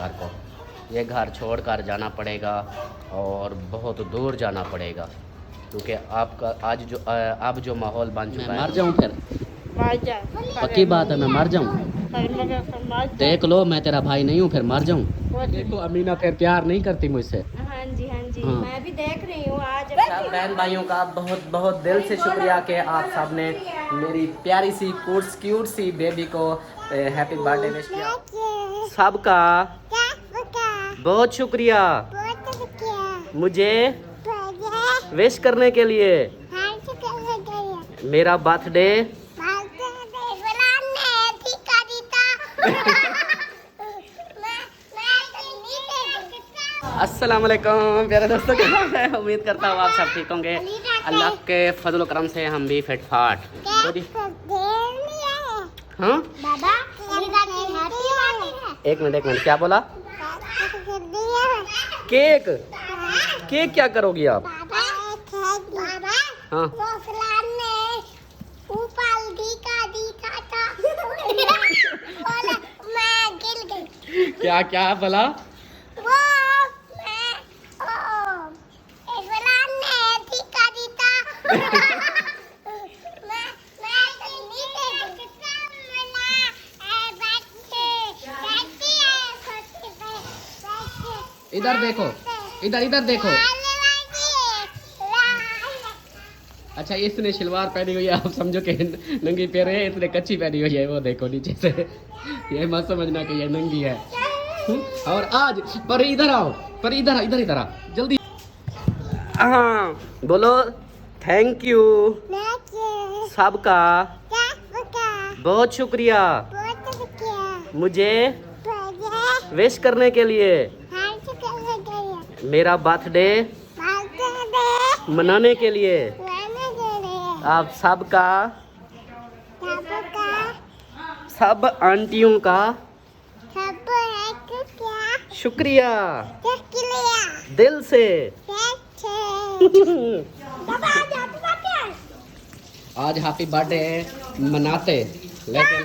घर को ये घर छोड़कर जाना पड़ेगा और बहुत दूर जाना पड़ेगा क्योंकि आपका आज जो अब जो माहौल बन चुका है। मर जाऊँ फिर पक्की बात है, मैं मर जाऊँ। देख लो मैं तेरा भाई नहीं हूँ, फिर मर जाऊँ। देखो अमीना फिर प्यार नहीं करती मुझसे। हाँ जी हाँ जी हाँ। मैं भी देख रही हूँ आज। सब बहन भाइयों का बहुत बहुत दिल से शुक्रिया कि आप सब ने मेरी प्यारी सी क्यूट सी बेबी को हैप्पी बर्थडे विश किया। सबका बहुत शुक्रिया मुझे विश करने के लिए। मेरा बर्थडे अस्सलाम वालेकुम प्यारे दोस्तों, क्या हाल है? उम्मीद करता हूँ आप सब ठीक होंगे। अल्लाह के फजल करम से हम भी फिट फाट। हाँ एक मिनट क्या बोला? केक केक क्या करोगी आप? हाँ क्या क्या बोला? इधर देखो, इधर देखो। अच्छा इसने शलवार पहनी हुई है, आप समझो कि नंगी पैर है, इसने कच्ची पहनी हुई है। वो देखो नीचे से, ये मत समझना कि ये नंगी है। और आज पर इधर आओ, पर इधर आ जल्दी। हाँ बोलो थैंक यू सबका बहुत शुक्रिया मुझे विश करने के लिए, मेरा बर्थडे मनाने के लिए। आप सबका, सब आंटियों का शुक्रिया दिल से। आज हैप्पी बर्थडे मनाते, लेकिन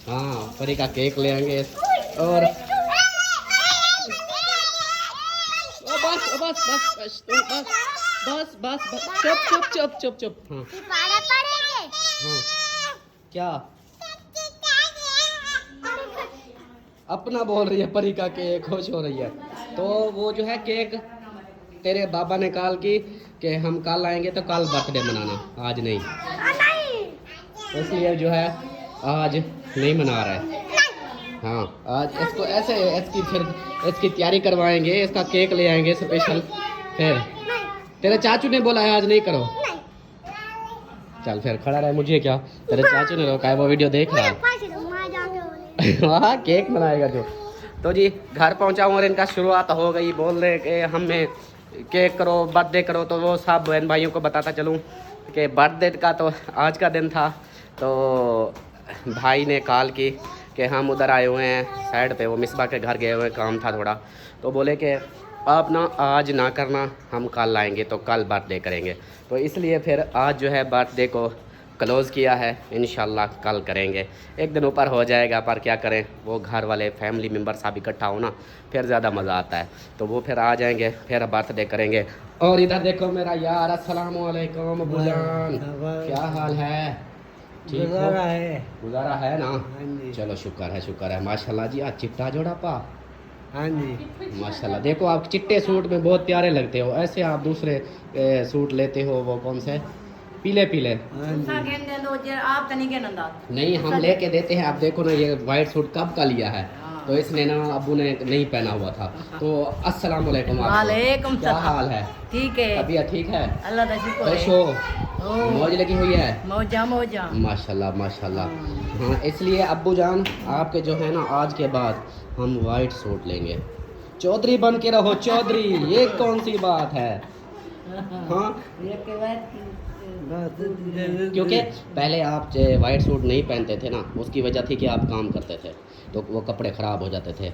हाँ परी का केक ले आएंगे। और बस चुप। हाँ क्या अपना बोल रही है परी का केक, खुश हो रही है। तो वो जो है केक तेरे बाबा ने कहा कि हम कल आएंगे तो कल बर्थडे मनाना, आज नहीं। इसलिए जो है आज नहीं मना रहा है। हाँ आज इसको ऐसे इसकी तैयारी करवाएंगे, इसका केक ले आएंगे स्पेशल। फिर तेरे चाचू ने बोला है आज नहीं करो। चल फिर खड़ा रहे, मुझे क्या, तेरे चाचू ने रोका है, वो वीडियो देख रहा है। हाँ केक बनाएगा जो। तो जी घर पहुंचा हूँ और इनका शुरुआत हो गई। बोल रहे कि हमें केक करो, बर्थडे करो। तो वो सब बहन भाइयों को बताता चलूँ कि बर्थडे का तो आज का दिन था। तो भाई ने कॉल की कि हम उधर आए हुए हैं साइड पे, वो मिसबा के घर गए हुए, काम था थोड़ा। तो बोले कि आप ना आज ना करना, हम कल आएंगे तो कल बर्थडे करेंगे। तो इसलिए फिर आज जो है बर्थडे को क्लोज़ किया है, इंशाल्लाह कल करेंगे। एक दिन ऊपर हो जाएगा, पर क्या करें, वो घर वाले फैमिली मेम्बर सब इकट्ठा हो ना, फिर ज़्यादा मज़ा आता है। तो वो फिर आ जाएंगे, फिर बर्थडे करेंगे। और इधर देखो मेरा यार, अस्सलाम वालेकुम बुजान, क्या हाल है? ठीक गुजारा है ना? चलो शुक्र है माशाल्लाह जी। आज चिट्टा जोड़ा पा। हाँ जी माशाल्लाह। देखो आप चिट्टे सूट में बहुत प्यारे लगते हो, ऐसे आप दूसरे सूट लेते हो, वो कौन से पीले नहीं हम लेके देते हैं। आप देखो ना ये वाइट सूट कब का लिया है, तो इसने ना अब्बू ने नहीं पहना हुआ था। तो अस्सलाम वालेकुम। क्या हाल है? ठीक है, तबीयत ठीक है? अल्लाह का शुक्र खुश है। हो? मौज लगी हुई है? मौजा माशाल्लाह। हाँ इसलिए अब्बू जान आपके जो है ना, आज के बाद हम वाइट सूट लेंगे। चौधरी बन के रहो चौधरी, ये कौन सी बात है? हाँ क्योंकि पहले आप वाइट सूट नहीं पहनते थे ना, उसकी वजह थी कि आप काम करते थे तो वो कपड़े ख़राब हो जाते थे।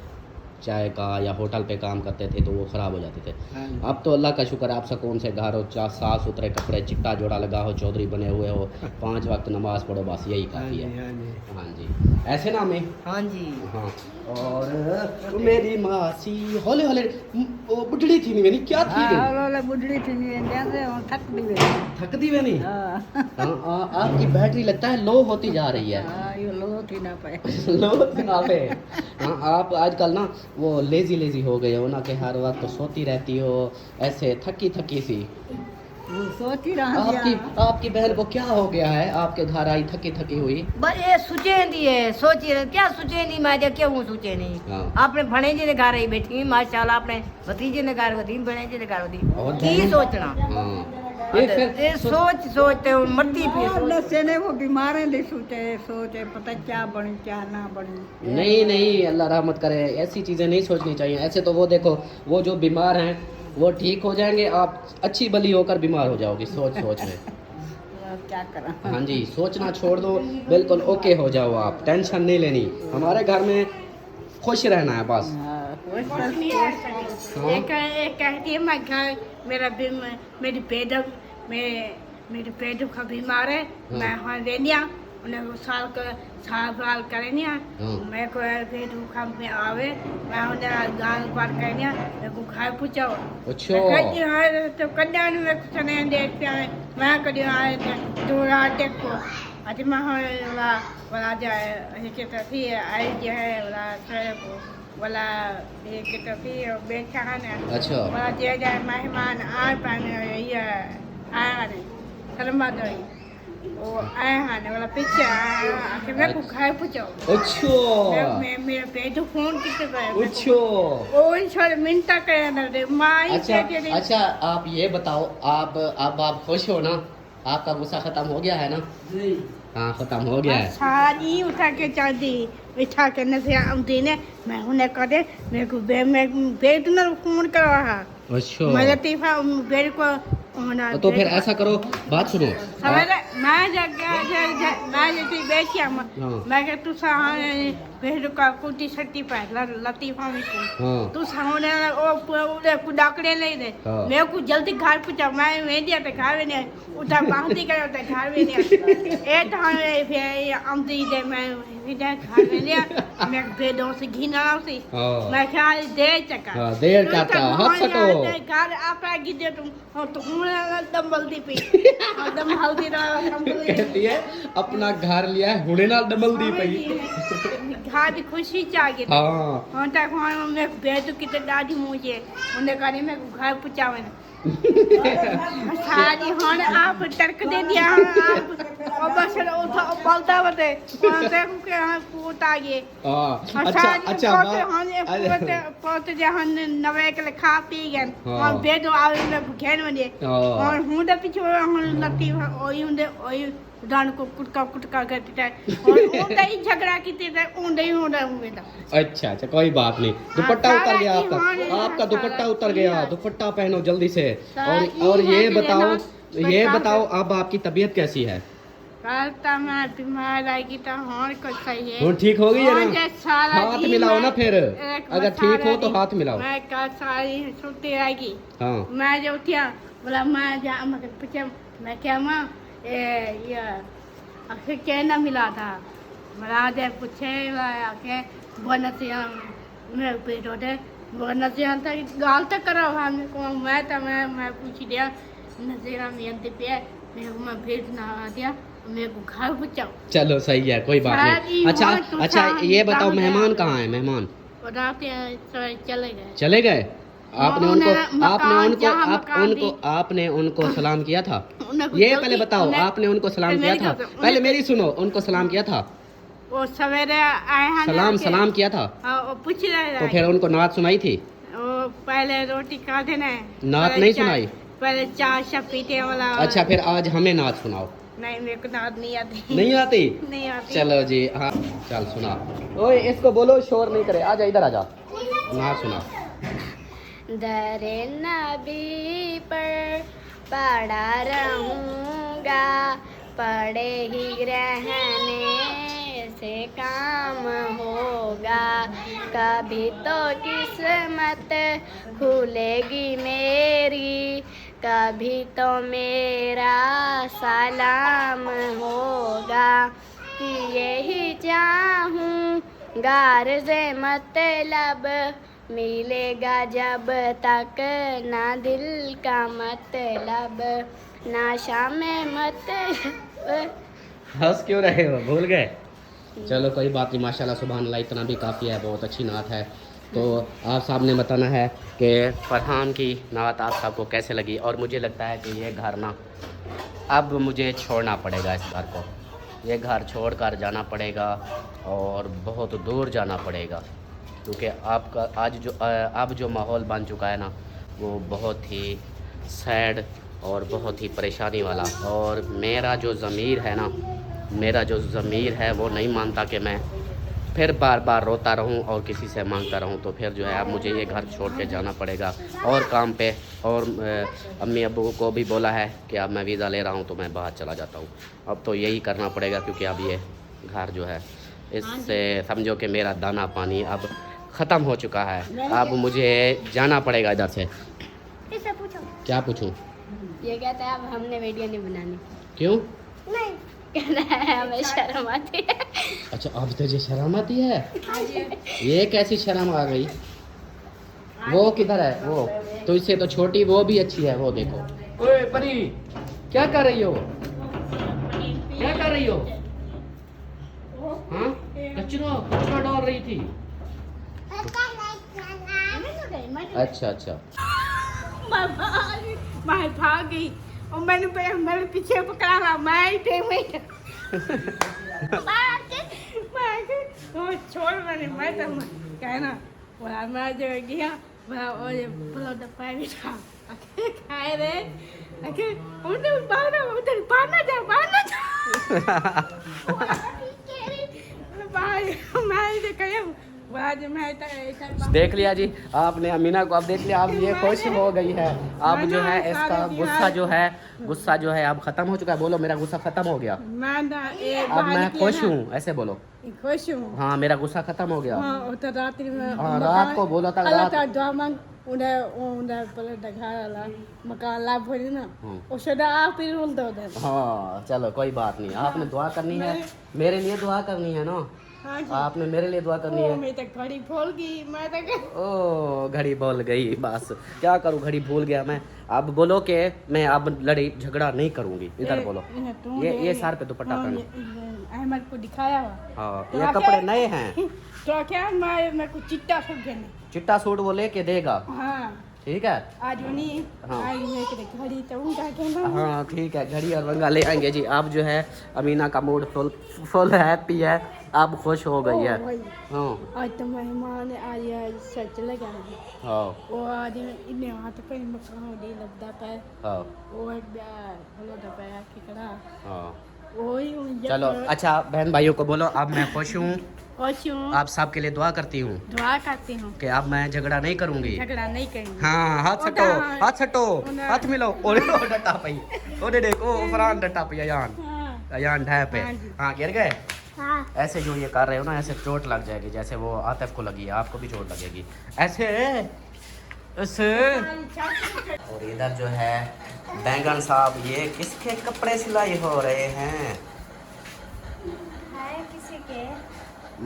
चाय का या होटल पे काम करते थे तो वो ख़राब हो जाते थे। हाँ जी। अब तो अल्लाह का शुक्र है, आप सुकून से घर हो, साफ़ सुथरे कपड़े, चिट्टा जोड़ा लगा हो, चौधरी बने हुए हो, 5 वक्त नमाज पढ़ो, बस यही हाँ काफ़ी जी। है। हाँ जी। हाँ जी, ऐसे ना मैं। हाँ जी। हाँ, और मेरी मासी हौले हौले वो बुढ़ड़ी थी नहीं, क्या थी वे? बुढ़ड़ी थी थक दी थक दी वे नहीं? आपकी बैटरी लगता है लो होती जा रही है। ये लो थी ना पाए। लो ना पे। हाँ, आप आजकल ना वो लेजी लेजी हो गए हो ना, कि हर वक्त तो सोती रहती हो ऐसे थकी थकी सी। सोची आपकी बहन को क्या हो गया है, आपके घर आई थकी थकी हुई? ये सुचेंदी है, सोची क्या सुचेंदी मैं क्यों सोचे नहीं। हाँ। अपने भणेजे ने घर आई बैठी माशाल्लाह, अपने भतीजे ने घर होती, भणेजे ने घर और होती, की सोचना। हाँ, ये फिर ये सोच सोचते हो मरती पी दसे ने वो बीमार है सोचे पता क्या बनी क्या ना बनी। नहीं नहीं, अल्लाह रहमत करे, ऐसी चीज़ें नहीं सोचनी चाहिए। ऐसे तो वो देखो, वो जो बीमार हैं वो ठीक हो जाएंगे, आप अच्छी भली होकर बीमार हो जाओगे सोच सोच में। क्या करा। हाँ जी, सोचना छोड़ दो, बिल्कुल ओके हो जाओ, आप टेंशन नहीं लेनी। हमारे घर में खुश रहना है बस। एक कहती है मैं घर मेरी पेट का बीमार है, मैं वहाँ रहनिया उन्हें साल करनिया, मैं को पेट का में आवे, मैं उन्हें गाल पर करनिया, मैं को खाए पूछो। अच्छा। कहती है तो कन्या ने मैं कुछ नहीं देखते हैं, मैं कभी आए दो रात को आज मैं वाला जाए ये कहता थी आई जो है वाला सर को वाला ये कहता थी बेचा है ना। अच्छा। वाला जे जाए मेहमान आए पाने ये आया नहीं शर्मा दो वो आया है ना वाला पीछे आया कि मैं को खाए पूछो। अच्छा। मैं मेरे पेट फोन कितने गए अच्छा। ओ इन मिनटा करे ना रे माई। अच्छा, आप ये बताओ, आप खुश हो ना? आपका गुस्सा खत्म हो गया है ना? हाँ, खत्म हो गया है। सारी उठा के चल दी, उठा के न से आमती ने मैं उन्हें करे मेरे को बेट न फोन करवा। अच्छा। मैं लतीफा बेट को होना तो फिर ऐसा करो, बात सुनो। सवेरे मैं मैं जैसे बैठी मैं कह तू बेट का कुटी सट्टी पाए लतीफा में हाँ। तू सामने ओ डाकड़े नहीं दे मेरे को जल्दी घर पूछा मैं दिया तो घर में उठा बांधी करे तो घर में ए तो फिर आमती दे मैं घर में लिया मैं बेडों से घी ना सी मैं क्या देर चका हाथ सको घर आपा गिदे तुम तो दम बल्दी पी दम हल्दी कहती है अपना घर लिया है हुणे नाल डबल दी पई घर भी खुशी चाहिए। हाँ। हाँ तक वहाँ मैं बेटू कितने दादी मुझे उन्हें कहा मैं घर पूछावे ना सारी हाँ आप तर्क दे दिया आप और बस बोलता बते देखो के हाँ पूत आ गए। अच्छा पोत जहाँ नवे के खा पी गए और बेटू आवे में घेर में दे और हूँ तो पीछे लती ओई उन्हें ओई डान को कुटका करते थे और उन्हें ही झगड़ा किते थे उन्हें ही हुए था। अच्छा, कोई बात नहीं। दुपट्टा उतर गया आपका दुपट्टा उतर गया, दुपट्टा पहनो जल्दी से। और ये बताओ अब आपकी तबीयत कैसी है? बीमार आएगी तो हाँ कुछ सही है। ठीक हो गई है ना? हाथ मिलाओ ना फिर, अगर ठीक हो तो हाथ मिलाओ। मैं कल सारी छुट्टी आएगी। हाँ। मैं जो उठिया बोला मैं जा पूछे मैं क्या माँ ये आखिर क्या ना मिला था मला दे पूछे आके बनसिया मैं पेट होते बनसिया था गाल तक करा हम को मैं पूछ दिया नजरा में अंत पे मैं भेज ना आ दिया मेरे को घर पूछाओ। चलो सही है, कोई बात नहीं। अच्छा ये बताओ मेहमान कहाँ है? मेहमान चले गए। आपने उनको सलाम किया था? ये पहले बताओ, आपने उनको सलाम किया था? पहले मेरी सुनो, उनको सलाम किया था? वो सवेरे आए हैं सलाम किया था? पूछ रहे तो फिर उनको नात सुनाई थी? वो पहले रोटी खाते ना, नात नहीं सुनाई? पहले चाय पीते वाला। अच्छा, फिर आज हमें नात सुनाओ। नहीं मेरे को नात नहीं आती। नहीं आती? नहीं आती। चलो जी, हाँ चल सुना। ओए इसको बोलो शोर नहीं करे, आजा इधर आजा, नात सुना। दरे नबी पर पड़ा रहूँगा, पड़े ही रहने से काम होगा, कभी तो किस्मत खुलेगी मेरी, कभी तो मेरा सलाम होगा कि यही चाहूँ गार्ज़े मतलब मिलेगा जब तक ना दिल का मतलब ना शाम मतलब। हंस क्यों रहे हो, भूल गए? चलो कोई बात नहीं, माशाल्लाह सुभान अल्लाह, इतना भी काफ़ी है, बहुत अच्छी नात है। तो आप साहब ने बताना है कि फरहान की नात आप सबको कैसे लगी। और मुझे लगता है कि ये घर ना अब मुझे छोड़ना पड़ेगा, इस घर को, ये घर छोड़कर जाना पड़ेगा और बहुत दूर जाना पड़ेगा, क्योंकि आपका अब जो माहौल बन चुका है ना वो बहुत ही सैड और बहुत ही परेशानी वाला। और मेरा जो ज़मीर है ना, मेरा जो ज़मीर है वो नहीं मानता कि मैं फिर बार बार रोता रहूं और किसी से मांगता रहूं। तो फिर जो है अब मुझे ये घर छोड़ के जाना पड़ेगा और काम पे। और अम्मी अब्बू को भी बोला है कि अब मैं वीज़ा ले रहा हूं तो मैं बाहर चला जाता हूं। अब तो यही करना पड़ेगा, क्योंकि अब ये घर जो है इससे समझो कि मेरा दाना पानी अब ख़त्म हो चुका है। अब मुझे जाना पड़ेगा इधर से। इससे पूछो। क्या पूछूं? ये कहता है अब हमने वीडियो नहीं बनानी। क्यों? नहीं, कहता है हमें शर्म आती है। अच्छा, अब तुझे शर्म आती है? ये कैसी शर्म आ गई? वो किधर है? वो तो इससे तो छोटी, वो भी अच्छी है, वो देखो। ओए परी, क्या कर रही हो? क्या कर रही हो? हाँ, कचरा डाल रही थी। अच्छा अच्छा। मैं भाग गई और मैंने पीछे पकड़ा, मैं छोड़ मैं तो कहना बोला, मैं जो गया बोला बोलो दफा भी था खाए रे उधर बाहर जा देख लिया जी आपने अमीना को, अब देख लिया, अब ये खुश हो गई है। अब जो है इसका गुस्सा जो है अब खत्म हो चुका है। बोलो मेरा गुस्सा खत्म हो गया, अब मैं खुश हूँ, ऐसे बोलो। खुश हूँ। हाँ, मेरा गुस्सा खत्म हो गया। हाँ, तो रात्रि में रात को बोला था, रात मकान लाभ हो ना उसे आप ही बोल दो। हाँ चलो कोई बात नहीं, आपने दुआ करनी है, मेरे लिए दुआ करनी है ना। हाँ जी। आपने मेरे लिए दुआ करनी है। मैं तो घड़ी भूल गई, मैं तो ओ घड़ी भूल गई, बस क्या करूँ, घड़ी भूल गया मैं। अब बोलो कि मैं अब लड़ाई झगड़ा नहीं करूँगी। इधर बोलो, ये सर पे दुपट्टा पहनो। अहमद को दिखाया हुआ। हाँ, ये कपड़े नए हैं। तो क्या मैं कुछ चिट्टा सूट देने, चिट्टा सूट वो लेके देगा। हाँ ठीक है, आज उन्हीं हाँ। आज घड़ी तो उनका कहना। हाँ ठीक है, घड़ी और वंगा ले आएंगे जी। अब जो है अमीना का मूड फुल हैप्पी है, अब खुश हो गई है। हाँ आज तो मेहमान आज सच लगा हाँ वो आज इन्हें हाथ पे मकान दे लगता है। हाँ वो एक बोलो तो पे कि करा हाँ। वही चलो अच्छा, बहन भाइयों को बोलो अब मैं खुश हूँ, खुश हूँ, आप सबके लिए दुआ करती हूँ, दुआ करती हूँ कि अब मैं झगड़ा नहीं करूँगी। झगड़ा नहीं करेंगे। हाँ, हाथ छटो, हाथ छटो, हाथ मिलो। ओरे डटा पई, ओरे देखो फरहान डटा पई अयान, अयान ढाई पे। हाँ गिर गए। हाँ। ऐसे जो ये कर रहे हो ना, ऐसे चोट लग जाएगी, जैसे वो आतिफ को लगी है, आपको भी चोट लगेगी ऐसे ऐसे। और इधर जो है बैंगन साहब, ये किसके कपड़े सिलाई हो रहे हैं? है किसी के?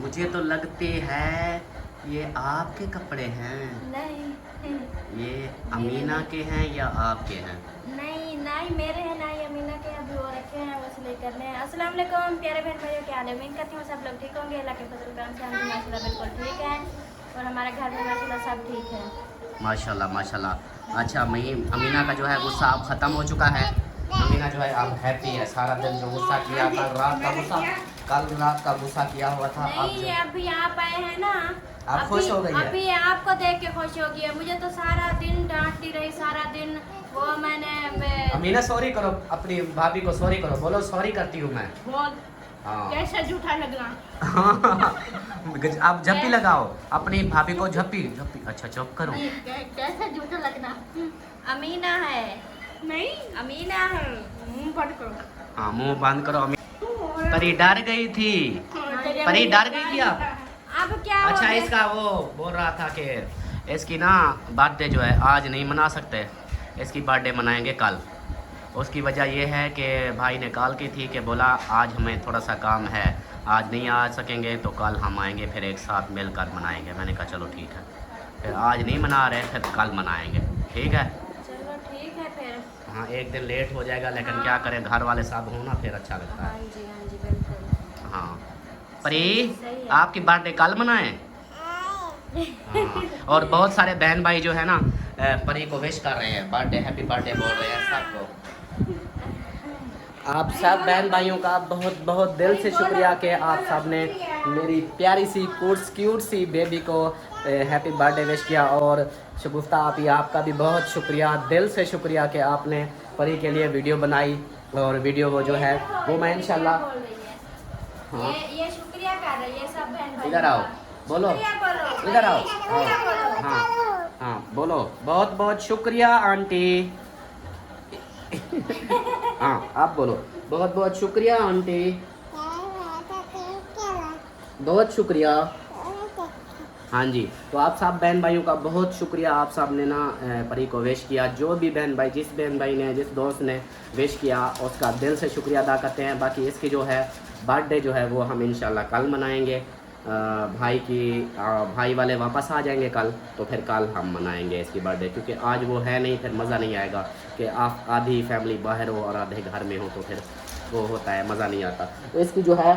मुझे तो लगते हैं ये आपके कपड़े हैं। नहीं ये अमीना के हैं या आपके हैं? नहीं, ना ही मेरे हैं ना ही अमीना के, अभी वो रखे हैं वो सिलाई करने हैं। अस्सलाम वालेकुम प्यारे बहन भाइयों, क्या हाल है? उम्मीद करती हूँ सब लोग ठीक होंगे। अल्लाह के फजल करम से हम भी माशाल्लाह बिल्कुल ठीक है और हमारे घर में माशाल्लाह सब ठीक है। माशाल्लाह माशाल्लाह। अच्छा मई, अमीना का जो है गुस्सा अब ख़त्म हो चुका है। अमीना जो है अब हैप्पी है। सारा दिन जो गुस्सा किया, कल रात का गुस्सा किया हुआ था, नहीं अभी आप आए हैं ना, आप खुश हो गई है? अभी आपको देख के खुश हो गई है। मुझे तो सारा दिन डांटती रही, सारा दिन वो मैंने। अमीना सॉरी करो, अपनी भाभी को सॉरी करो, बोलो सॉरी करती हूँ मैं। बोल हाँ कैसा झूठा लग रहा। आप झप्पी लगाओ अपनी भाभी को, झप्पी झप्पी। अच्छा चुप करो। कैसा झूठा लग रहा। अमीना है, नहीं अमीना है। मुंह बंद करो। हाँ मुंह बंद करो। परी डर गई थी, परी डर गई थी। अब क्या हो अच्छा गया? इसका वो बोल रहा था कि इसकी ना बर्थडे जो है आज नहीं मना सकते, इसकी बर्थडे मनाएंगे कल। उसकी वजह ये है कि भाई ने कॉल की थी कि बोला आज हमें थोड़ा सा काम है, आज नहीं आ सकेंगे तो कल हम आएंगे फिर एक साथ मिलकर मनाएंगे। मैंने कहा चलो ठीक है, फिर आज नहीं मना रहे, फिर कल मनाएंगे, ठीक है। चलो ठीक है फिर। हाँ एक दिन लेट हो जाएगा लेकिन क्या करें, घर वाले सब हो ना फिर अच्छा लगता हाँ है। जी बिल्कुल। हाँ परी सही है। आपकी बर्थडे कल मनाएं। हाँ, और बहुत सारे बहन भाई जो है ना परी को विश कर रहे हैं, बर्थडे हैप्पी बर्थडे बोल रहे हैं सबको। आप सब बहन भाइयों का बहुत बहुत दिल से शुक्रिया कि आप सब ने मेरी प्यारी सी क्यूट सी बेबी को हैप्पी बर्थडे विश किया। और शगुफ्ता आपी आपका भी बहुत शुक्रिया, दिल से शुक्रिया कि आपने परी के लिए वीडियो बनाई। और वीडियो वो जो है वो मैं इंशाल्लाह बोल रही है। हाँ ये शुक्रिया कर रही है सब बहन भाई। इधर आओ बोलो, शुक्रिया बोलो। इधर आओ। शुक्रिया बोलो। हाँ हाँ बोलो, बहुत बहुत शुक्रिया आंटी। हाँ आप बोलो, बहुत बहुत शुक्रिया आंटी, बहुत शुक्रिया। हाँ जी, तो आप सब बहन भाइयों का बहुत शुक्रिया, आप सब ने ना परी को विश किया। जो भी बहन भाई, जिस बहन भाई ने, जिस दोस्त ने विश किया उसका दिल से शुक्रिया अदा करते हैं। बाकी इसकी जो है बर्थडे जो है वो हम इंशाल्लाह कल मनाएंगे। भाई वाले वापस आ जाएंगे कल, तो फिर कल हम मनाएंगे इसकी बर्थडे, क्योंकि आज वो है नहीं, फिर मज़ा नहीं आएगा कि आप आधी फैमिली बाहर हो और आधे घर में हो, तो फिर वो होता है, मज़ा नहीं आता। तो इसकी जो है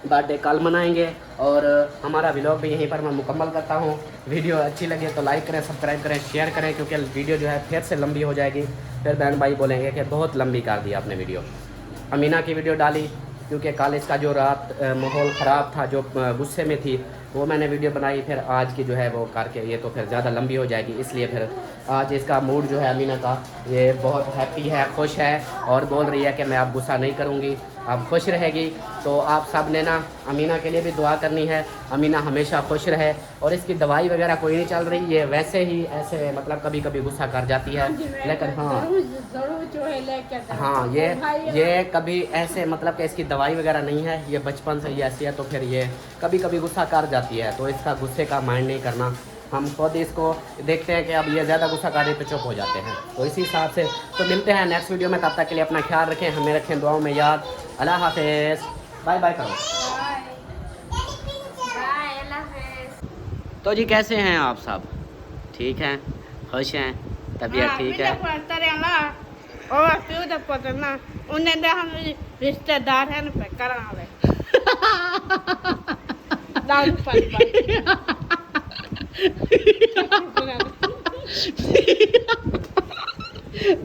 बर्थडे कल मनाएंगे। और हमारा व्लॉग भी यहीं पर मैं मुकम्मल करता हूँ। वीडियो अच्छी लगे तो लाइक करें, सब्सक्राइब करें, शेयर करें, क्योंकि वीडियो जो है फिर से लंबी हो जाएगी, फिर बहन भाई बोलेंगे कि बहुत लंबी कर दी आपने वीडियो। अमीना की वीडियो डाली क्योंकि कल इसका जो रात माहौल ख़राब था, जो गुस्से में थी, वो मैंने वीडियो बनाई। फिर आज की जो है वो करके ये तो फिर ज़्यादा लंबी हो जाएगी, इसलिए फिर आज इसका मूड जो है अमीना का ये बहुत हैप्पी है, खुश है और बोल रही है कि मैं अब गुस्सा नहीं करूँगी, अब खुश रहेगी। तो आप सब ने ना अमीना के लिए भी दुआ करनी है, अमीना हमेशा खुश रहे। और इसकी दवाई वगैरह कोई नहीं चल रही, ये वैसे ही ऐसे मतलब कभी कभी गुस्सा कर जाती है, लेकिन हाँ जरूर जो है लेके हाँ ये कभी ऐसे मतलब कि इसकी दवाई वगैरह नहीं है, ये बचपन से ही ऐसी है, तो फिर ये कभी कभी गुस्सा कर जाती है। तो इसका गुस्से का माइंड नहीं करना, हम खुद इसको देखते हैं कि अब ये ज़्यादा गुस्सा कर रही तो चुप हो जाते हैं। तो इसी हिसाब से तो मिलते हैं नेक्स्ट वीडियो में, तब तक के लिए अपना ख्याल रखें, हमें रखें दुआओं में याद। अल्लाह हाफिज़, बाय बाय करो। बाय, अल्लाह हाफिज़। तो जी कैसे हैं आप सब, ठीक हैं, खुश हैं, तबीयत ठीक है? और क्यों तो पता ना उन्हें दे हम रिश्तेदार हैं पे करावे दाल पर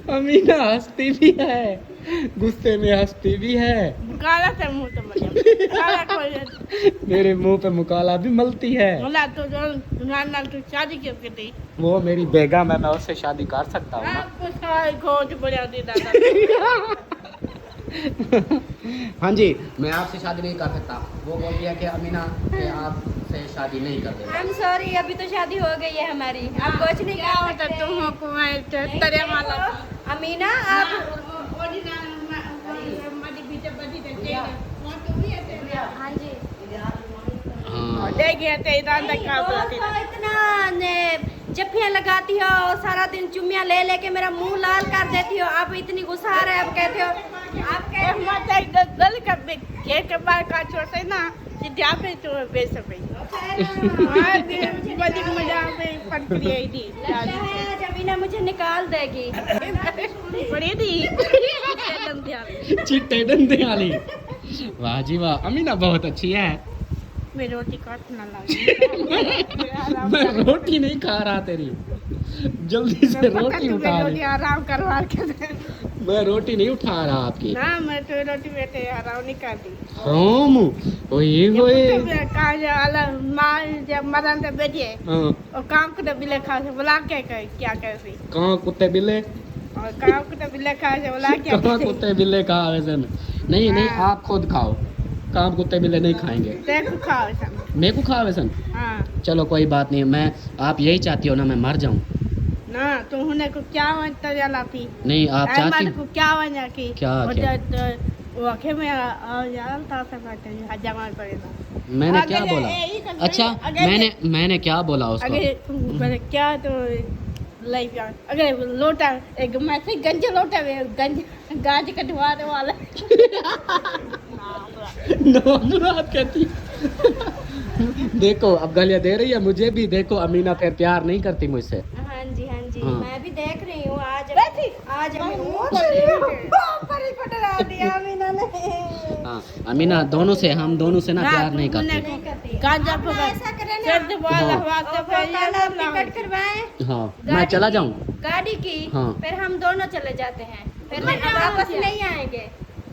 अमीना हंसती भी है, गुस्से में हंसती भी है, काला से मुंह तो मजा काला कोई मेरे मुंह पे मुकाला भी मलती है। बोला तो जो नाना तू शादी क्यों की थी? वो मेरी बेगम है, मैं उससे शादी कर सकता हूँ ना। आपको सारी खोज बढ़िया दी दादा हाँ जी, मैं आपसे शादी नहीं कर सकता। वो बोल दिया कि अमीना कि आपसे शादी नहीं कर देगा। I'm sorry, अभी तो शादी हो गई है हमारी, आप कुछ नहीं क्या कर होता सकते। तुम को मैं तेरे माला अमीना आप हाँ जी हाँ देखिए तेरा का बोलती तो इतना जफ्फियाँ लगाती हो और सारा दिन चुम्मियाँ ले लेके मेरा मुंह लाल कर देती हो। आप इतनी गुस्सा आ रहा है, आप कहते हो आप एक माता एक गल का के बार का छोड़ते ना सीधा पे तो बेच सके बड़ी मजा में पटरी आई थी जमीना मुझे निकाल देगी। बड़ी थी चिट्टे डंडे वाली, वाह जी वाह, अमीना बहुत अच्छी है। मैं रोटी काट ना लगी मैं रोटी नहीं खा रहा तेरी, जल्दी से रोटी उठा रोटी ले। आराम करवा के मैं रोटी नहीं उठा रहा आपकी। ना मैं तो रोटी बैठे आराम नहीं कर दी राम ओए होए माँ जब मरण से बैठे हाँ, और काम को तो बिले खा से बुला के क्या कैसे कहाँ कुत्ते बिल्ले, और काम को तो बिले खा से बुला क्या कहाँ कुत्ते बिल्ले कहा वैसे नहीं नहीं, आप खुद खाओ, काम कुत्ते बिल्ले नहीं खाएंगे। देखो खाओ सब मेरे को खा वैसे हाँ चलो कोई बात नहीं, मैं आप यही चाहती हो ना मैं मर जाऊं? ना तुम होने को क्या वंता जला थी नहीं आप चाहती को क्या वंजा की क्या वो आखे में यार था सब हजामा पड़ेगा मैंने अगर क्या ये- बोला? ये कर- अच्छा अगर मैंने क्या बोला उसको? अगर बोले क्या तो लाइफ यार अगर लोटा एक मैं से गंज लोटा में गंज गाज कटवाने वाला मुराद कहती देखो अब गालियां दे रही है मुझे भी। देखो अमीना फिर प्यार नहीं करती मुझसे। हाँ जी हाँ जी, हाँ। मैं भी देख रही हूँ आज बैठी आज परी पटरा दिया मीना ने हाँ अमीना दोनों से हम दोनों से ना प्यार नहीं करते। नहीं करती। गांजा आप पकड़ ऐसा करें ना, सिर्फ वाला हाँ। वास्ते और वो कल आप टिकट करवाएं हाँ मैं चला जाऊँ। गाड़ी की, हाँ। फिर हम दोनों चले जाते हैं, फिर वापस नहीं आएंगे।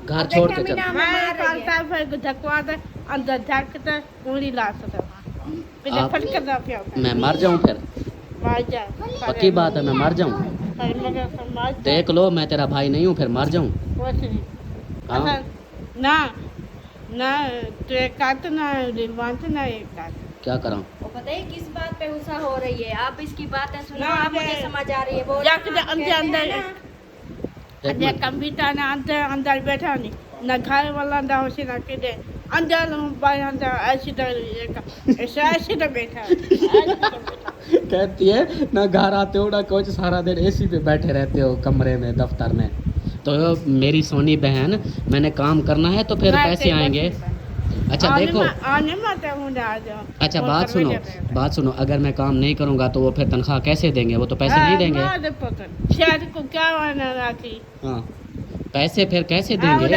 घर छोड़ के चल। अमीना हमें मैं मार रही है। काल फिर धक्वा दे अंदर झाकते उंगली ला सकता फिर आप- फटकता पिया मैं मर जाऊँ फिर? मार जा पक्की बात है मैं मर जाऊँ? पर मगर समाज देख लो मैं तेरा भाई नहीं हूँ फिर मर जाऊँ? कुछ नहीं हाँ अच्छा ना ना तो एक काट ना रिवांत ना एक काट क्या करा? वो पता है किस बात पे गुस्सा हो रही है? आप इसकी बातें सुनो, ना, आप मुझे मैं- समझ आ रही है। वो जाके आप अंदर- कहते अंदर- हैं ना, एक अजय मिनट। कंप्यूटर ना अंदर अंदर बैठा नहीं ना घर वाला ना उसे ना के दे अंदर बाहर अंदर ऐसे तो बैठा कहती है ना घर आते हो ना कुछ, सारा दिन एसी पे बैठे रहते हो कमरे में दफ्तर में। तो मेरी सोनी बहन मैंने काम करना है तो फिर पैसे आएंगे। अच्छा देखो आने मत हूँ आज अच्छा बात सुनो अगर मैं काम नहीं करूँगा तो वो फिर तनख्वाह कैसे देंगे? वो तो पैसे नहीं देंगे। शायद को क्या वाना राखी हाँ पैसे फिर कैसे देंगे?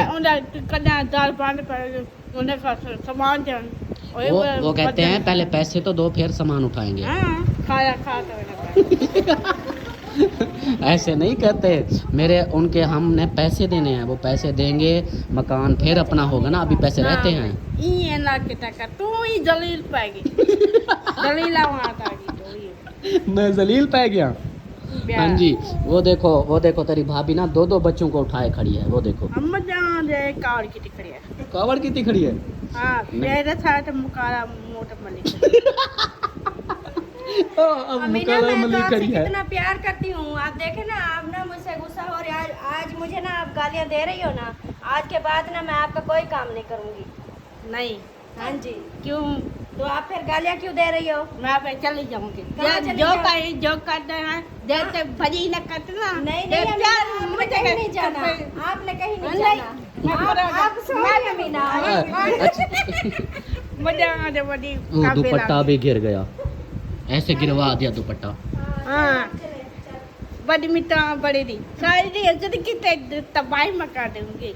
कन्या दाल पानी पर उन्हें का सामान जान वो कहते हैं पहले पैसे तो दो फिर सामान उठाएंगे। हाँ खाया खाता ऐसे नहीं कहते मेरे उनके हमने पैसे देने हैं, वो पैसे देंगे मकान फिर अपना होगा ना, अभी पैसे रहते हैं। ये ना के तक तू ही जलील पाएगी जलीला वहाँ आएगी तो ये मैं जलील पै गया। हाँ जी वो देखो तेरी भाभी ना दो बच्चों को उठाए खड़ी है। वो देखो हम जान दे कार की टिकड़ी है कावड़ कितनी खड़ी है। हाँ मेरे साथ मुकारा मोटा मलिक अब अमीना मुकाला मैं तो मलिक आपसे खड़ी है। कितना प्यार करती हूँ। आप देखे ना, आप ना मुझसे गुस्सा हो रही है। आज मुझे ना आप गालियाँ दे रही हो ना, आज के बाद ना मैं आपका कोई काम नहीं करूँगी। नहीं हाँ जी, क्यों तो आप फिर गालियाँ क्यों दे रही हो? मैं पे चली जाऊंगी कहाँ चली जो जाओ? कहीं जो करते हैं जैसे भजी न करते ना नहीं ये नहीं प्यार अमीना, आपने मुझे कहीं नहीं जाना, आपने कहीं नहीं नहीं, जाना। मैं आप सोइए अमीना। मजा आ जाए बड़ी वो दुपट्टा भी गिर गया, ऐसे गिरवा दिया दुपट्टा। हाँ बड़ी मिटा बड़ी दी सारी दी जल्दी कितने तबाही मका दूंगी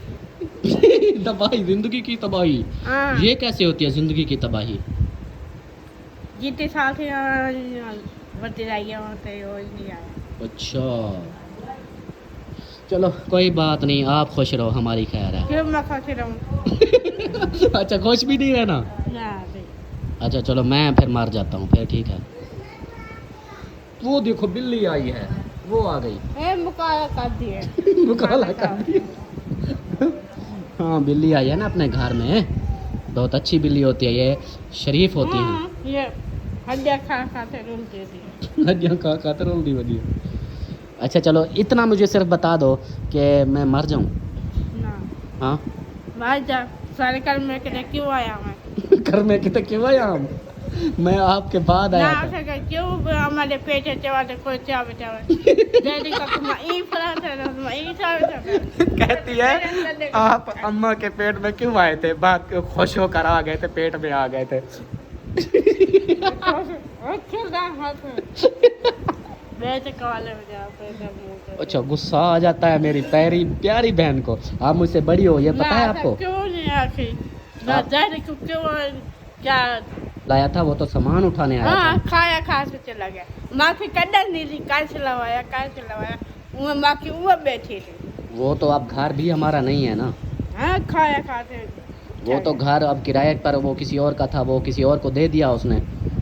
तबाही, जिंदगी की तबाही। हाँ ये कैसे होती है जिंदगी की तबाही? जितने साल से बढ़ते जाइए होते नहीं आया अच्छा चलो कोई बात नहीं, आप खुश रहो हमारी खैर है। क्यों मैं खुश रहूँ अच्छा खुश भी नहीं रहना? ना दे अच्छा चलो मैं फिर मर जाता हूँ फिर, ठीक है। वो देखो बिल्ली आई है, वो आ गई। ए मुकाला कर दिए मुकाला कर दिया। हाँ बिल्ली आई है ना अपने घर में, बहुत अच्छी बिल्ली होती है ये, शरीफ होती है। हाँ, ये हड्डियाँ खा खाते रूल दे दिए हड्डियाँ खा खाते रोल दी बदी। अच्छा चलो इतना मुझे सिर्फ बता दो कि मैं मर जाऊँ। ना हाँ भाई जा सारे कल में के क्यों आया मैं घर में कितने क्यों आया हम? मैं आपके बाद ना आया था। सके क्यों हमारे पेटे चवाते कोई चावे चावे डैडी का तुम ई फला था तुम ई चावे कहती है आप अम्मा के पेट में क्यों आए थे? बात खुश होकर आ गए थे, पेट में आ गए थे। अच्छा गुस्सा आ जाता है मेरी प्यारी प्यारी बहन को। आप मुझसे बड़ी हो ये पता है आपको? क्यों नहीं आखिर ना आप- डैडी को क्यों क्या लाया था वो तो सामान उठाने आया हाँ था। खाया खा से चला गया माँ की कदर नहीं थी कैसे लवाया वो माँ की वो बैठी थी वो तो अब घर भी हमारा नहीं है ना, हाँ खाया खाते वो तो घर अब किराए पर वो किसी और का था, वो किसी और को दे दिया उसने।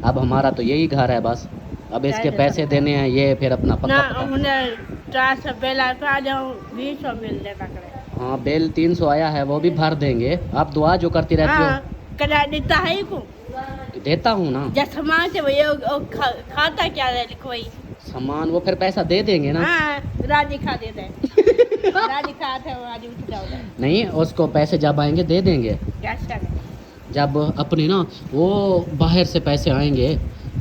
अब हमारा तो यही घर है बस। अब इसके पैसे देने हैं, ये फिर अपना ना पक्का पक्का। उन्हें 400 बिल आता आ जाओ 20 बिल देता करे हाँ बिल 300 आया है, वो भी भर देंगे। आप दुआ जो करती रहती हाँ कदा देता है को हो देता हूँ ना जब समाज से वो खाता क्या है कोई सामान, वो फिर पैसा दे देंगे ना। हाँ राजी खा देते हैं राजी खाते हैं राजी उठ जाओगे नहीं उसको पैसे जब आएंगे दे देंगे। कैसे जब अपने ना वो बाहर से पैसे आएंगे,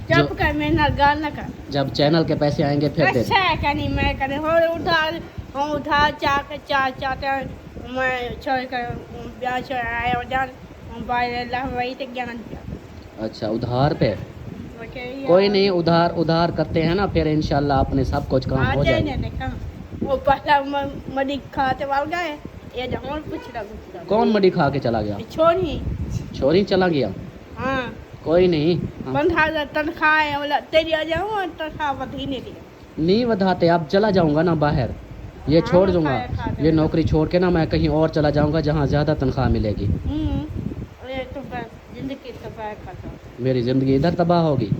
चुप कर, मेरे नाल गाल ना कर। जब चैनल के पैसे आएंगे फिर दे अच्छा है कहीं मैं करे हो उधार, हम उधार चाहते मैं छोड़ कर ब्याह छोड़ आए और जान बाहर अल्लाह वही तक ज्ञान दिया। अच्छा उधार पे, कोई नहीं, उधार करते हैं ना, फिर इंशाल्लाह अपने सब कुछ काम हो जाएगा। वो पहला मडी खाते वाल गए, ये जहाँ कुछ ना कौन मडी खा के चला गया? छोरी चला गया। हाँ कोई नहीं, 15,000 तनख्वाह है, बोला तेरी आ जाऊँ तनख्वाह वधी नहीं दिया। नहीं ਵਧाते, अब चला जाऊंगा ना बाहर, ये छोड़ दूंगा, ये नौकरी छोड़ के ना मैं कहीं और चला जाऊंगा जहाँ ज़्यादा तनख्वाह मिलेगी। ये तो बस जिंदगी तबाह कर दो। मेरी ज़िंदगी इधर तबाह होगी,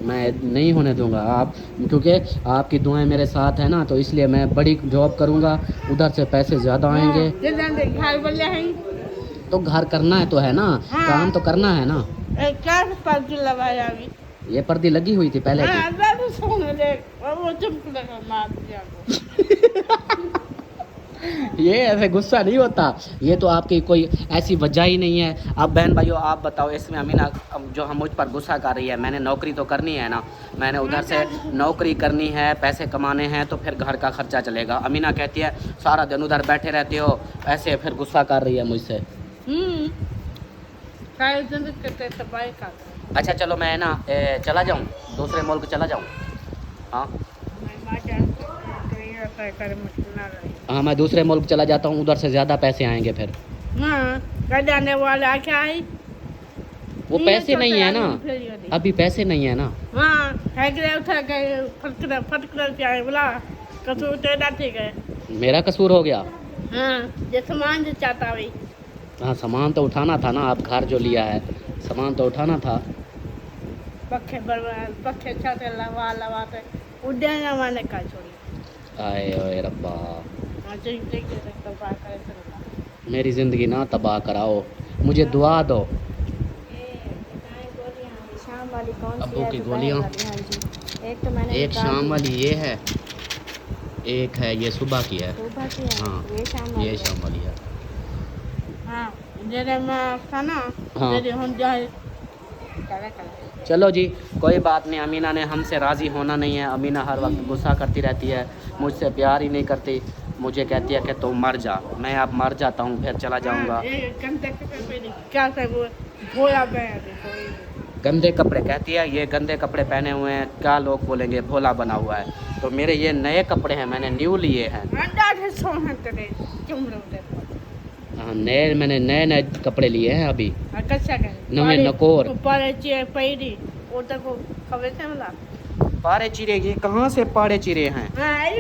मैं नहीं होने दूंगा। आप क्योंकि आपकी दुआएं मेरे साथ है ना, तो इसलिए मैं बड़ी जॉब करूंगा, उधर से पैसे ज़्यादा आएंगे। घर बोले हैं तो घर करना है तो है ना, काम तो करना है ना। क्या पर्दी लगाया अभी? ये पर्दी लगी हुई थी पहले की। तो सोने दे, वो चुप लगा मार दिया। ये ऐसे गुस्सा नहीं होता, ये तो आपकी कोई ऐसी वजह ही नहीं है। अब बहन भाइयों आप बताओ, इसमें अमीना जो हम मुझ पर गुस्सा कर रही है, मैंने नौकरी तो करनी है ना, मैंने उधर से नौकरी करनी है, पैसे कमाने हैं, तो फिर घर का खर्चा चलेगा। अमीना कहती है सारा दिन उधर बैठे रहते हो, ऐसे फिर गुस्सा कर रही है मुझसे। अच्छा चलो मैं ना चला जाऊँ, दूसरे मुल्क चला जाऊँ। हाँ हाँ मैं दूसरे मुल्क चला जाता हूँ, उधर से ज़्यादा पैसे आएंगे फिर। जाने वाला क्या है? वो पैसे नहीं है ना, अभी पैसे नहीं है ना। मेरा कसूर हो गया। सामान जो चाहता है, हाँ सामान तो उठाना था ना, आप घर जो लिया है सामान तो उठाना था। पक्के छाते लवाते उड्डयन वाले का छोड़ी। आए ओए रब्बा, मेरी ज़िंदगी ना तबाह कराओ, मुझे दुआ दो। शाम वाली कौन सी अब्बू है? की दोपहर गोलियाँ, वाली, हाँ जी। एक तो मैंने एक निकाल शाम दी। वाली ये है, एक है ये सुबह की है। सुबह की है, हाँ ये शाम वाली ये है। शाम वाली है। हाँ जरा मैं था ना, हाँ। जरा हम जाए चलो जी कोई बात नहीं, अमीना ने हमसे राज़ी होना नहीं है। अमीना हर वक्त गुस्सा करती रहती है, मुझसे प्यार ही नहीं करती, मुझे कहती है कि तुम मर जा। मैं अब मर जाता हूँ, फिर चला जाऊँगा। क्या वो भोला गंदे कपड़े कहती है, ये गंदे कपड़े पहने हुए हैं, क्या लोग बोलेंगे भोला बना हुआ है। तो मेरे ये नए कपड़े हैं, मैंने न्यू लिए हैं। हाँ नए, मैंने नए नए कपड़े लिए हैं अभी, नवे नकोर। पारे चिरे, ये कहाँ से पारे चिरे हैं?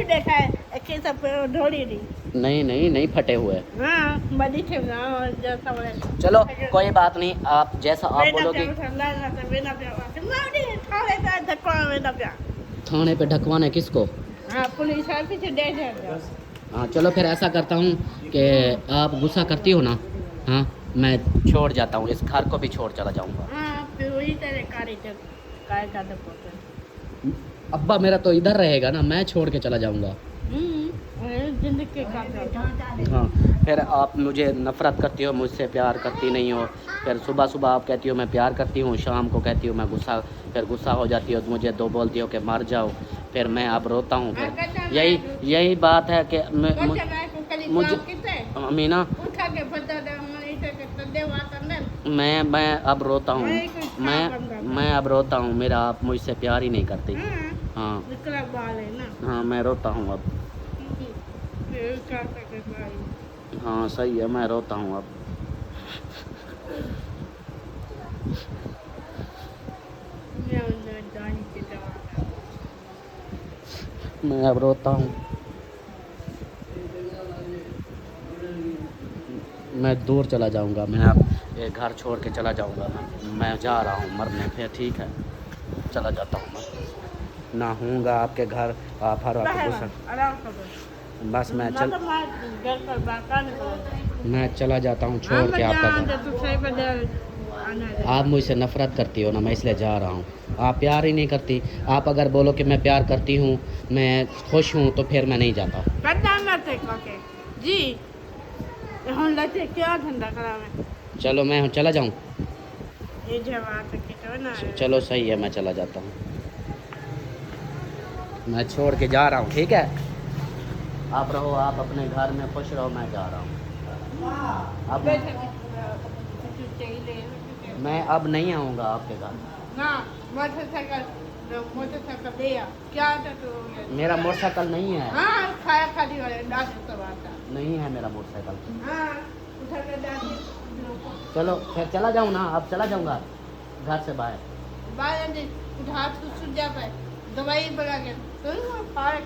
देखा है कि सब ढोड़ी नहीं। नहीं फटे हुए। हाँ बड़ी थे ना, जैसा बोले। चलो कोई बात नहीं, आप जैसा आप बोलोगे। थाने पे ढकवाना है किसको? हाँ पुलिस है पीछे दे। हाँ चलो फिर ऐसा करता हूँ कि आप गुस्सा करती हो ना, हाँ मैं छोड़ जाता हूँ, इस घर को भी छोड़ चला जाऊँगा। हाँ फिर वही तेरे अब्बा मेरा तो इधर रहेगा ना, मैं छोड़ के चला जाऊँगा। जिंदगी हाँ फिर आप मुझे नफ़रत करती हो, मुझसे प्यार करती नहीं हो। फिर सुबह सुबह आप कहती हो मैं प्यार करती हूँ, शाम को कहती हो मैं गुस्सा, फिर गुस्सा हो जाती हो, मुझे दो बोलती हो कि मर जाओ, फिर मैं अब रोता हूँ। फिर यही बात है कि मुझे अमीना, मैं अब रोता हूँ, मैं अब रोता हूँ, मेरा आप मुझसे प्यार ही नहीं करती। हाँ हाँ मैं रोता हूँ अब। हाँ सही है, मैं रोता हूँ अब। मैं अब रोता हूँ, मैं दूर चला जाऊँगा, मैं अब ये घर छोड़ के चला जाऊँगा। मैं जा रहा हूँ मरने। फिर ठीक है चला जाता हूँ, मैं ना हूँगा आपके घर। आप हर वक्त गुस्सा, बस मैं चला जाता हूँ छोड़ के आपका घर। आप मुझसे नफ़रत करती हो ना, मैं इसलिए जा रहा हूँ। आप प्यार ही नहीं करती। आप अगर बोलो कि मैं प्यार करती हूँ, मैं खुश हूँ, तो फिर मैं नहीं जाता। जी हम क्या धंधा करा मैं? चलो मैं चला जाऊँ? ये जवाब के तो ना चलो सही है, मैं चला जाता हूँ। मैं छोड़ के जा रहा हूँ, ठीक है? आप रहो, आप अपने घर में खुश रहो, मैं जा रहा हूँ। अब मैं अब नहीं आऊँगा आपके घर। ना मोटरसाइकिल दिया क्या था तो मेरा मोटरसाइकिल नहीं है। हाँ खाया खाली वाले डाल सब आता नहीं है मेरा मोटरसाइकिल। हाँ उठा के डाल चलो फिर चला जाऊँ ना, अब चला जाऊँगा घर से बाहर। बाहर उठा तो सूझ जाता है, दवाई बना के तो पार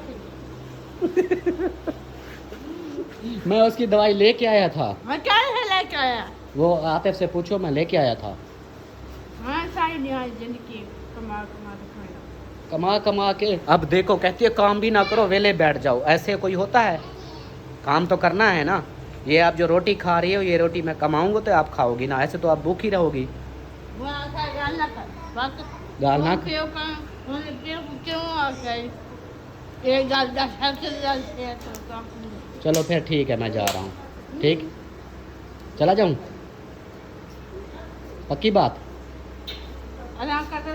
मैं उसकी दवाई लेके आया था। मैं क्या है लेके आया। वो आतिफ से पूछो, मैं लेके आया था। हाँ सारी निहाय जिंदगी कमा कमा के खाना। कमा कमा के अब देखो, कहती है काम भी ना करो, वेले बैठ जाओ। ऐसे कोई होता है? काम तो करना है ना। ये आप जो रोटी खा रही हो, ये रोटी मैं कमाऊंगा तो आप खाओगी ना, ऐसे तो आप भूखी रहोगी। वो ऐसा गाल ना कर बात गाल ना क्यों का क्यों आ गई एक गाल 10 से गाल से तो काम चलो फिर ठीक है, मैं जा रहा हूँ। ठीक, चला जाऊँ? पक्की बात? अल्लाह का तो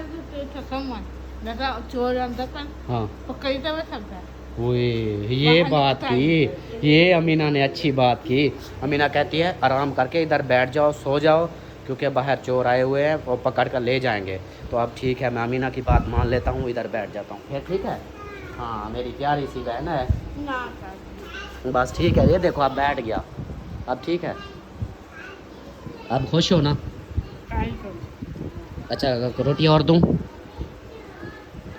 खत्म है दादा चोर अंदर पर हाँ। पकड़ी तो वो सब है ओए ये बात की, ये अमीना ने अच्छी बात की। अमीना कहती है आराम करके इधर बैठ जाओ, सो जाओ, क्योंकि बाहर चोर आए हुए हैं, वो पकड़ कर ले जाएंगे। तो अब ठीक है, मैं अमीना की बात मान लेता हूँ, इधर बैठ जाता हूँ। फिर ठीक है? हाँ, मेरी प्यारी सी बहन है। ना कर बस ठीक है, ये देखो अब बैठ गया। अब ठीक है, अब खुश हो ना? काई को अच्छा रोटी और दूँ?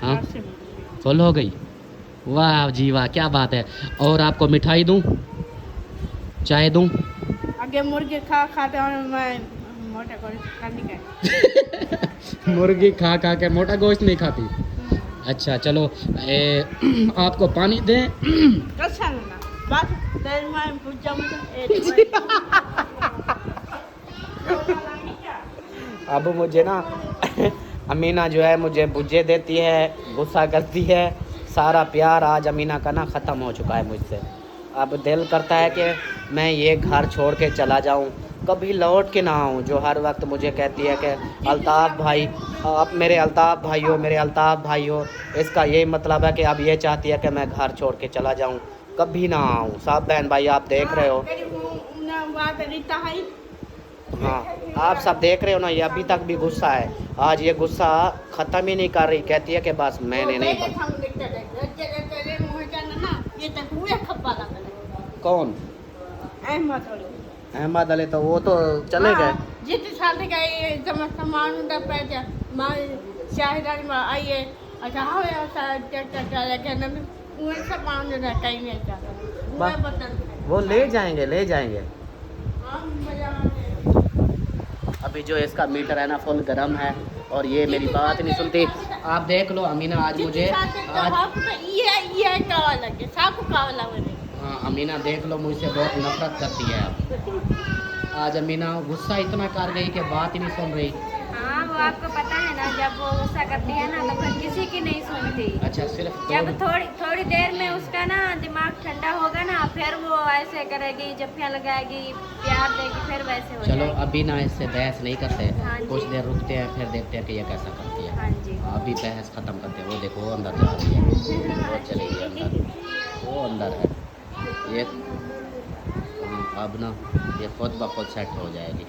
हाँ फुल हो गई। वाह जी वाह, क्या बात है। और आपको मिठाई दूँ, चाय दूँ? आगे मुर्गे खाते और मैं मोटा कर करने का मुर्गी खा खा के मोटा गोश्त नहीं खाती। अच्छा चलो, आपको पानी दें? कैसा ना बात तेरे में पूछ जाऊँ अब मुझे ना अमीना जो है मुझे बुझे देती है, गुस्सा करती है। सारा प्यार आज अमीना का ना ख़त्म हो चुका है मुझसे। अब दिल करता है कि मैं ये घर छोड़ के चला जाऊं, कभी लौट के ना आऊं। जो हर वक्त मुझे कहती है कि अल्ताफ़ भाई, आप मेरे अल्ताफ़ भाई हो, मेरे अल्ताफ़ भाई हो। इसका यही मतलब है कि अब ये चाहती है कि मैं घर छोड़ के चला जाऊं, कभी ना आऊं। सब बहन भाई आप देख रहे हो, हाँ आप सब देख रहे हो ना, ये अभी तक भी गुस्सा है। आज ये गुस्सा ख़त्म ही नहीं कर रही, कहती है कि बस मैंने नहीं कौन अहमद अली, तो वो तो चले गए। जितने साल तक आए सामान उनका पैसा माँ शाहिदारी में आइए अच्छा हाँ वो सामान जो है कहीं नहीं जाता वो ले जाएंगे, ले जाएंगे। अभी जो इसका मीटर है ना फुल गर्म है, और ये मेरी बात नहीं सुनती। आप देख लो अमीना, आज मुझे हाँ अमीना देख लो, मुझसे बहुत नफरत करती है अब। आज अमीना गुस्सा इतना कर गई कि बात ही नहीं सुन रही। हाँ वो आपको पता है ना, जब वो गुस्सा करती है ना तो फिर किसी की नहीं सुनती। अच्छा सिर्फ जब थोड़ी देर में उसका ना दिमाग ठंडा होगा ना, फिर वो ऐसे करेगी, जफ्फियाँ लगाएगी, प्यार देगी, फिर वैसे हो चलो जाएगी। अभी ना इससे बहस नहीं करते, हाँ जी। कुछ देर रुकते हैं, फिर देखते हैं कि ये कैसा करती है। हाँ जी। अभी बहस ख़त्म करते हैं। वो देखो वो अंदर जा रही है, वो चली गई अंदर, वो अंदर है ये। अब ना ये खुद ब खुद सेट हो जाएगी।